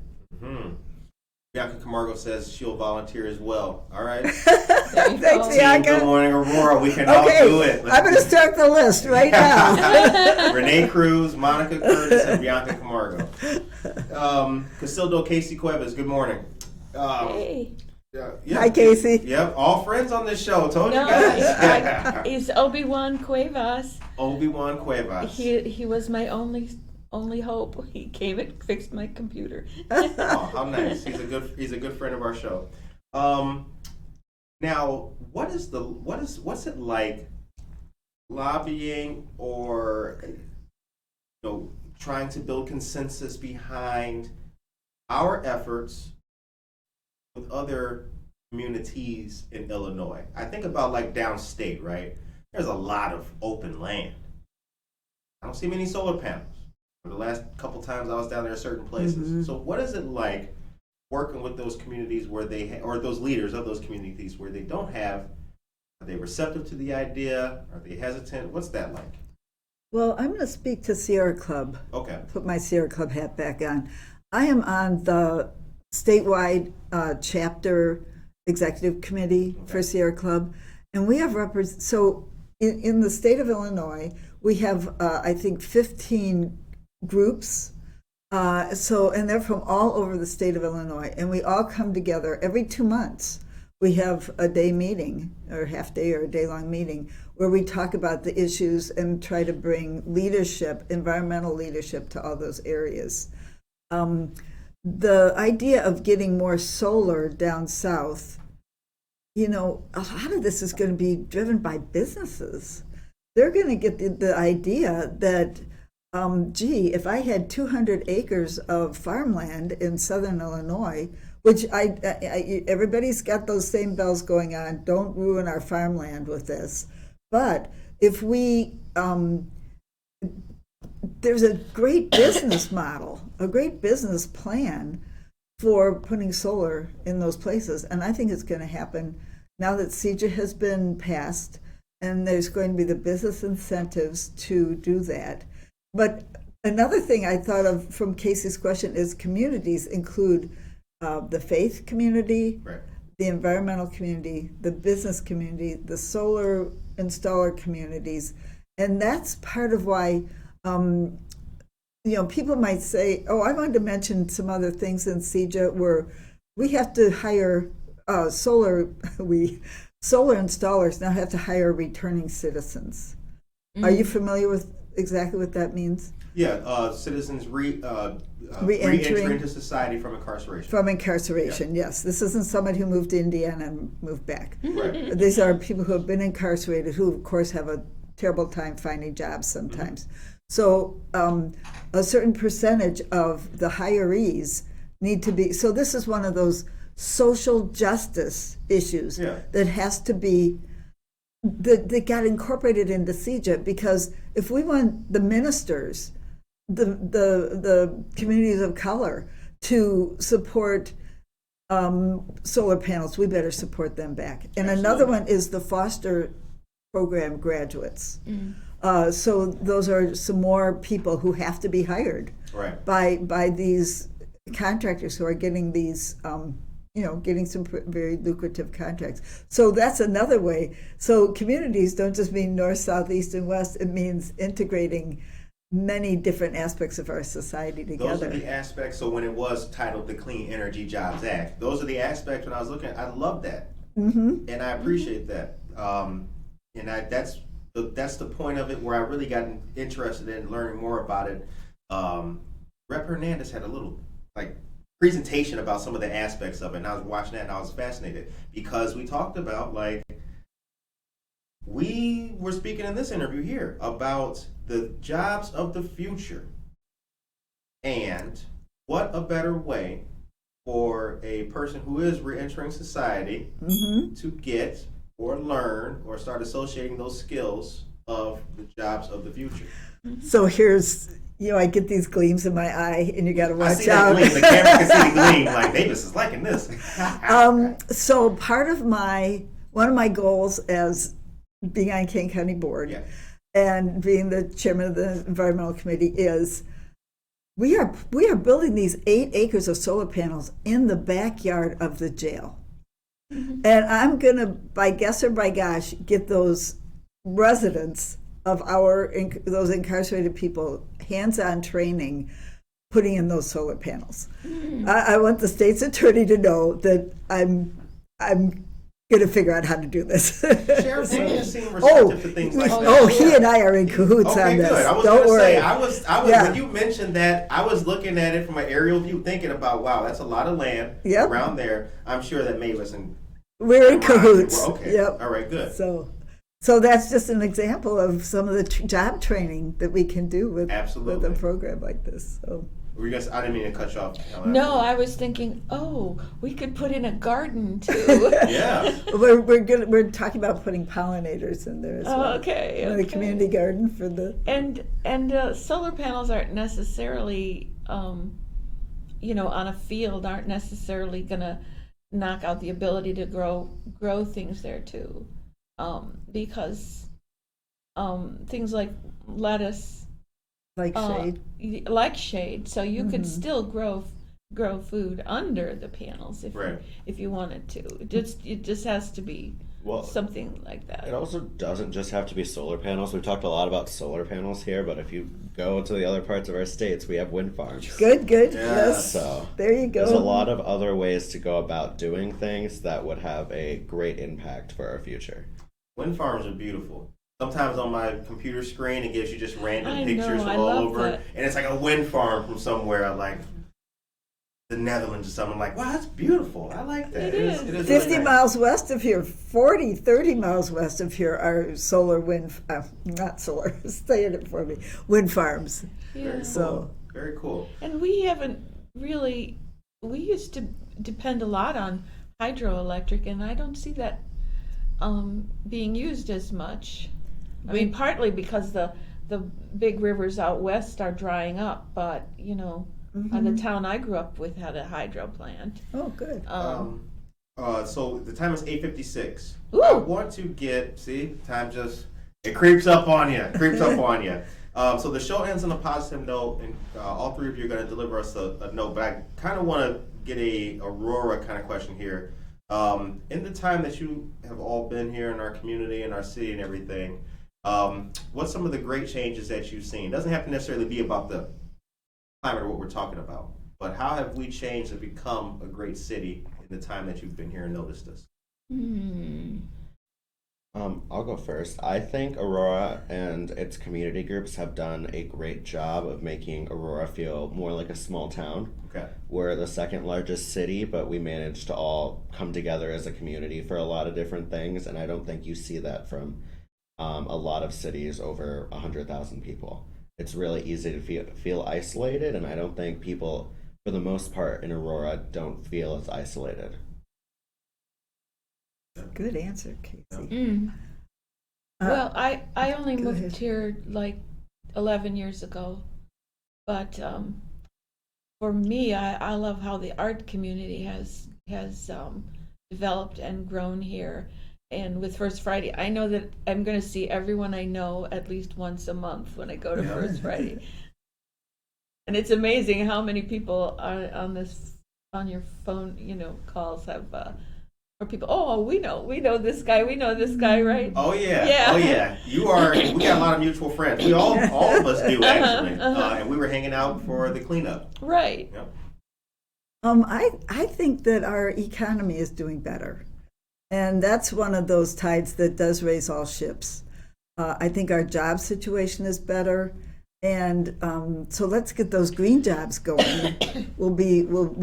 Bianca Camargo says she'll volunteer as well. All right. Thanks, Team Bianca. Good Morning Aurora, we can all do it. I'm going to start the list right now. Renee Cruz, Monica Curtis, and Bianca Camargo. Casildo Casey Cuevas, good morning. Hey. Yeah. Hi, Casey. Yep, all friends on this show. Told you No, guys. it's Obi-Wan Cuevas. Obi-Wan Cuevas. He was my only hope. He came and fixed my computer. Oh, how nice. He's a good friend of our show. Now, what's it like lobbying or trying to build consensus behind our efforts with other communities in Illinois? I think about like downstate, right? There's a lot of open land. I don't see many solar panels. For the last couple times I was down there, certain places. Mm-hmm. So what is it like working with those communities where or those leaders of those communities where they don't have? Are they receptive to the idea? Are they hesitant? What's that like? Well, I'm going to speak to Sierra Club. Okay. Put my Sierra Club hat back on. I am on the statewide chapter executive committee for Sierra Club, and we have so in the state of Illinois, we have I think 15 groups. And they're from all over the state of Illinois, and we all come together every 2 months. We have a day meeting, or half day or a day-long meeting, where we talk about the issues and try to bring leadership, environmental leadership, to all those areas. The idea of getting more solar down south, a lot of this is going to be driven by businesses. They're going to get the idea that, if I had 200 acres of farmland in southern Illinois, which everybody's got those same bells going on, don't ruin our farmland with this. But if there's a great business model, a great business plan for putting solar in those places. And I think it's going to happen now that CEJA has been passed. and there's going to be the business incentives to do that. But another thing I thought of from Casey's question is communities include the faith community, Right. the environmental community, the business community, the solar installer communities. And that's part of why, people might say, oh, I wanted to mention some other things in CEJA where we have to hire solar installers now have to hire returning citizens. Are you familiar with exactly what that means? Yeah, citizens re-entry into society from incarceration. From incarceration, yes. This isn't somebody who moved to Indiana and moved back. Right. These are people who have been incarcerated who, of course, have a terrible time finding jobs sometimes. So a certain percentage of the hirees need to be, so this is one of those social justice issues that has to be, that got incorporated into CEJA, because if we want the ministers, the communities of color to support solar panels, we better support them back. And another one is the foster program graduates. So those are some more people who have to be hired by these contractors who are getting these getting some very lucrative contracts. So that's another way. So communities don't just mean north, south, east, and west. It means integrating many different aspects of our society together. Those are the aspects. So when it was titled the Clean Energy Jobs Act, those are the aspects when I was looking at, I love that. And I appreciate that. And that's the point of it where I really got interested in learning more about it. Rep. Hernandez had a little presentation about some of the aspects of it, and I was watching that and I was fascinated because we talked about, we were speaking in this interview here about the jobs of the future, and what a better way for a person who is reentering society to get or learn or start associating those skills of the jobs of the future. So here's, I get these gleams in my eye, and you got to watch I see out. that gleam. The camera can see the gleam. Like, Mavis is liking this. So part of one of my goals as being on Kane County Board and being the chairman of the environmental committee is we are building these 8 acres of solar panels in the backyard of the jail. And I'm going to, by guess or by gosh, get those residents of those incarcerated people hands-on training putting in those solar panels. I want the state's attorney to know that I'm going to figure out how to do this. Sheriff Daniels seemed receptive to things like that. He and I are in cahoots on this. Good. I was Don't going to worry. say, I was when you mentioned that, I was looking at it from an aerial view, thinking about, wow, that's a lot of land around there. I'm sure that Mavis and we're in cahoots. Okay. Yep. All right. Good. So that's just an example of some of the job training that we can do with a program like this. So. I didn't mean to cut you off, Helen. No, I was thinking, we could put in a garden too. Yeah. We're talking about putting pollinators in there as well. Okay. The community garden for the. And solar panels aren't necessarily, on a field, aren't necessarily gonna knock out the ability to grow things there too, because things like lettuce. Like shade, so you could still grow food under the panels if you wanted to. It just has to be something like that. It also doesn't just have to be solar panels. We've talked a lot about solar panels here, but if you go to the other parts of our states, we have wind farms. Good. Yeah. Yes. So there you go. There's a lot of other ways to go about doing things that would have a great impact for our future. Wind farms are beautiful. Sometimes on my computer screen, it gives you just random pictures I all love over, that. and it's like a wind farm from somewhere, like the Netherlands or something. I'm like, wow, that's beautiful. I like that. It is. 50 50 miles west of here, 30 miles west of here are solar not solar, say it for me, wind farms. Yeah. Very cool. And we haven't really, we used to depend a lot on hydroelectric, and I don't see that being used as much. I mean, partly because the big rivers out west are drying up, but the town I grew up with had a hydro plant. Oh, good. So the time is 8:56. Ooh. I want to get, see, time just, it creeps up on you, So the show ends on a positive note, and all three of you are going to deliver us a note, but I kind of want to get a Aurora kind of question here. In the time that you have all been here in our community and our city and everything, what's some of the great changes that you've seen? It doesn't have to necessarily be about the climate or what we're talking about, but how have we changed and become a great city in the time that you've been here and noticed us? I'll go first. I think Aurora and its community groups have done a great job of making Aurora feel more like a small town. Okay. We're the second largest city, but we managed to all come together as a community for a lot of different things, and I don't think you see that from a lot of cities over 100,000 people. It's really easy to feel isolated, and I don't think people, for the most part, in Aurora don't feel as isolated. Good answer, Casey. Well, I only go moved ahead. here like 11 years ago, but for me, I love how the art community has developed and grown here. And with First Friday, I know that I'm going to see everyone I know at least once a month when I go to First Friday. And it's amazing how many people are on your phone, calls have. Or people, oh, we know this guy, right? Oh yeah, Yeah. oh yeah. We got a lot of mutual friends. We all of us do actually, and we were hanging out for the cleanup. Right. Yep. I think that our economy is doing better. And that's one of those tides that does raise all ships. I think our job situation is better. And so let's get those green jobs going. We'll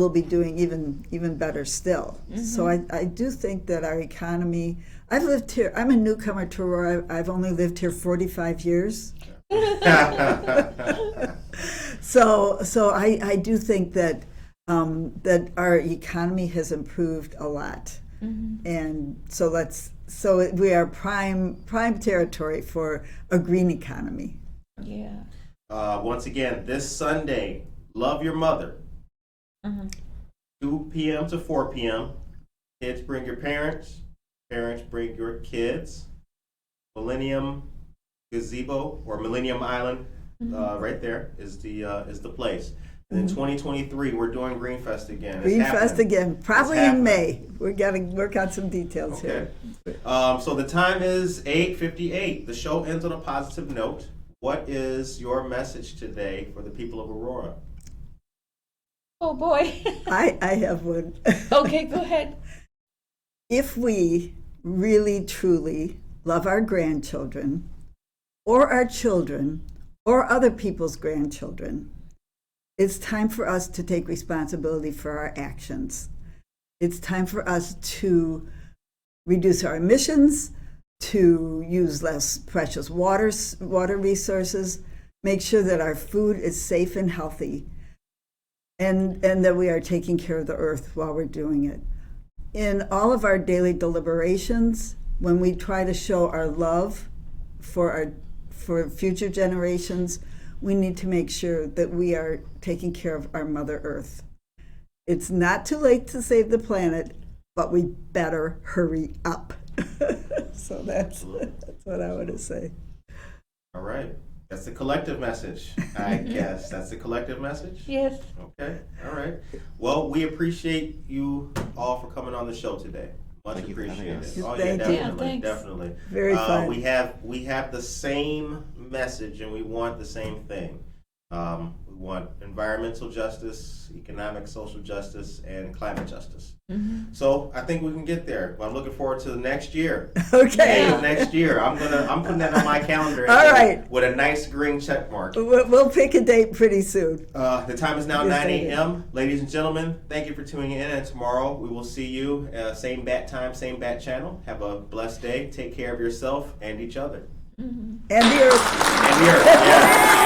be doing even better still. So I do think that our economy. I've lived here. I'm a newcomer to Aurora. I've only lived here 45 years. So I do think that that our economy has improved a lot. And so we are prime territory for a green economy. Yeah. Once again, this Sunday, Love Your Mother. 2 p.m. to 4 p.m. Kids bring your parents. Parents bring your kids. Millennium Gazebo or Millennium Island, right there is the place. And in 2023, we're doing Greenfest again. It's Greenfest happening. again, probably It's in May. We're got to work out some details Okay. here. So the time is 8:58. The show ends on a positive note. What is your message today for the people of Aurora? Oh boy. I have one. Okay, go ahead. If we really truly love our grandchildren or our children or other people's grandchildren, it's time for us to take responsibility for our actions. It's time for us to reduce our emissions, to use less precious water resources, make sure that our food is safe and healthy, and that we are taking care of the earth while we're doing it. In all of our daily deliberations, when we try to show our love for future generations, we need to make sure that we are taking care of our Mother Earth. It's not too late to save the planet, but we better hurry up. So that's what I want to say. All right. That's the collective message, I guess. That's the collective message? Yes. Okay. All right. Well, we appreciate you all for coming on the show today. Much Thank you for having appreciated. us. Oh, Thank yeah, you. definitely, Yeah, thanks. definitely. Very fun. We have the same message, and we want the same thing. We want environmental justice, economic, social justice, and climate justice. So I think we can get there. Well, I'm looking forward to the next year. Okay. May of next year. I'm putting that on my calendar. All right. With a nice green check mark. We'll pick a date pretty soon. The time is now Yes, 9 it is. a.m. Ladies and gentlemen, thank you for tuning in. And tomorrow we will see you, same bat time, same bat channel. Have a blessed day. Take care of yourself and each other. And the earth. And the earth. Yeah.